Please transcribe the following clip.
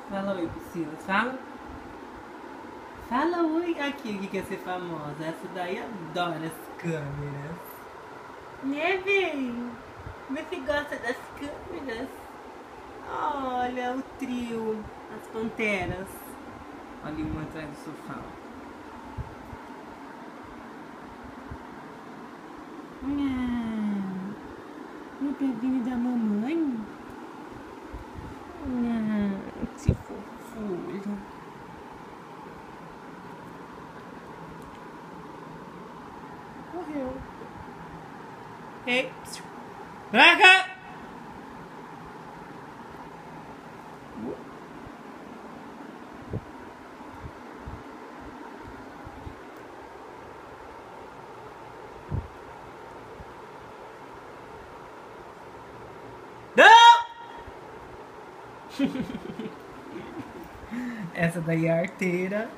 Fala oi pro Silas, fala. Fala oi. Aqui que quer ser famosa. Essa daí adora as câmeras. Né, bem? Você gosta das câmeras? Olha o trio, as panteras. Olha uma atrás do sofá. No bebezinho da mamãe. Que fofura. Morreu. Ei, pra cá! Não! Essa daí é a arteira.